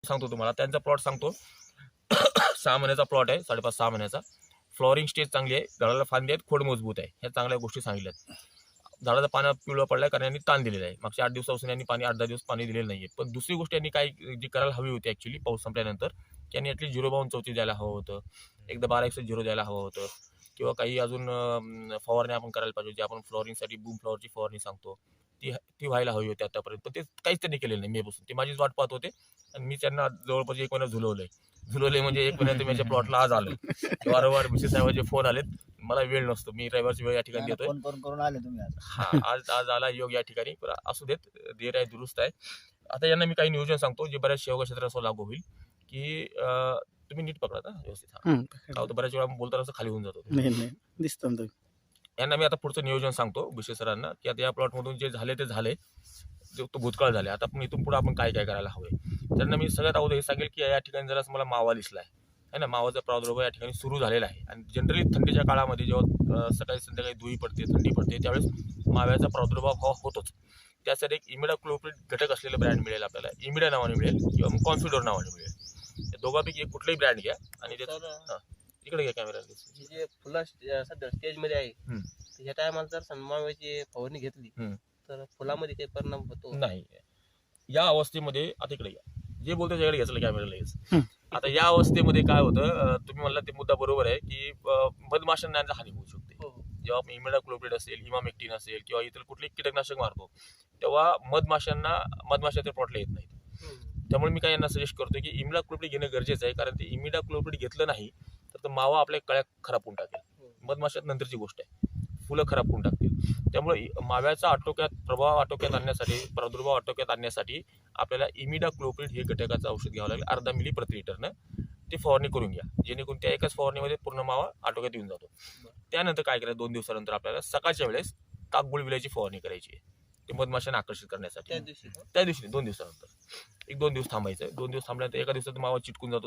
सांगतो तुम्हाला, त्यांचा प्लॉट सांगतो. 6 महिन्याचा प्लॉट आहे, 5.5-6 महिन्याचा. फ्लॉवरिंग स्टेज चांगली आहे, झाडाला फांदी आहेत, खोड मजबूत आहे. ह्या चांगल्या गोष्टी सांगितल्यात. झाडाचं पानं पिवळं पडलंय कारण यांनी ताण दिलेला आहे. मागच्या 8 दिवसापासून यांनी पाणी 8-10 दिवस पाणी दिलेलं नाहीये. पण दुसरी गोष्ट यांनी काय जी करायला हवी होती ऍक्च्युली पाऊस संपल्यानंतर, की यांनी ॲटलीस्ट 0.34 द्यायला हवं होतं, एकदा 12-1 द्यायला हवं होतं, किंवा काही अजून फवारणी आपण करायला पाहिजे, जे आपण फ्लॉवरिंगसाठी बूम फ्लॉवरची फवारणी सांगतो ती व्हायला हवी होती आतापर्यंत. पण ते काहीच त्यांनी केलेलं नाही मेपासून. ते माझीच वाट पाहत होते आणि मी त्यांना जवळपास 1 महिना झुलवलंय म्हणजे 1 महिन्यात माझ्या प्लॉटला आज आलोय. वारंवार BC साहेबांचे फोन आलेत, मला वेळ नसतो, मी रविवारची वेळ या ठिकाणी देतोय. फोन करून आले तुम्ही आज? हा, आज आला योग या ठिकाणी. असू देत, देर आहे दुरुस्त आहे. आता यांना मी काही नियोजन सांगतो जे बऱ्याच शेवगा क्षेत्राला लागू होईल, की तुम्ही नीट पकडा ना व्यवस्थित. काय होतं, बऱ्याच वेळा बोलताना असं खाली होऊन जातो. नाही दिसतो ना. यांना मी आता पुढचं नियोजन सांगतो BC सरांना, की आता या प्लॉटमधून जे झाले ते झाले, तो भूतकाळ झाले. आता पण इथून पुढे आपण काय काय करायला हवंय. त्यांना मी सगळ्यात अगोदर हे सांगेल की या ठिकाणी जरा मला मावा दिसला आहे ना, मावाचा प्रादुर्भाव या ठिकाणी सुरू झालेला आहे. आणि जनरली थंडीच्या काळामध्ये जेव्हा सकाळी संध्याकाळी धुळी पडते, थंडी पडते, त्यावेळेस माव्याचा प्रादुर्भाव होतोच. त्यासाठी एक इमिडाक्लोप्रिड घटक असलेलं ब्रँड मिळेल आपल्याला, इमिडा नावाने मिळेल किंवा मग कॉन्फिडोर नावाने मिळेल. या दोघांपैकी एक कुठलाही ब्रँड घ्या आणि इकडे घ्या कॅमेरा. जे फुलं सध्या स्टेजमध्ये आहे, ह्या टायमाला जर सन्मावाची फवारणी घेतली तर फुलामध्ये काही परिणाम होतो नाही. या अवस्थेमध्ये आता इकडे घ्या, जे बोलतो त्याकडे घ्यायचं कॅमेरा लगेच. आता या अवस्थेमध्ये काय होतं, तुम्ही म्हणला ते मुद्दा बरोबर आहे की मधमाशांना हानी होऊ शकते. जेव्हा आपण इमिडाक्लोप्रिड असेल, इमामेक्टिन असेल किंवा इतर कुठले कीटकनाशक मारतो, तेव्हा मधमाशाच्या प्लॉटला येत नाहीत. त्यामुळे मी काय यांना सजेस्ट करतो की इमिडाक्लोप्रिड घेणं गरजेचं आहे. कारण ते इमिडाक्लोप्रिड घेतलं नाही तर मावा आपल्या कळ्या खराब होऊन टाकेल. मधमाशात नंतरची गोष्ट आहे, फुलं खराब होऊन टाकतील. त्यामुळे माव्याचा प्रभाव आटोक्यात आणण्यासाठी, प्रादुर्भाव आटोक्यात आणण्यासाठी आपल्याला इमिडाक्लोप्रिड हे घटकाचं औषध घ्यावं लागेल. 0.5 मिली प्रति लिटरनं ती फवारणी करून घ्या, जेणेकरून त्या एकाच फवारणीमध्ये पूर्ण मावा आटोक्यात येऊन जातो. त्यानंतर काय करायचं, 2 दिवसानंतर आपल्याला सकाळच्या वेळेस ताकगुळ विल्याची फवारणी करायची आहे, ते मधमाशांना आकर्षित करण्यासाठी. त्या दिवशी 2 दिवसानंतर 1-2 दिवस थांबायचं. 2 दिवस थांबल्यानंतर एका दिवसात मावा चिटकून जातो.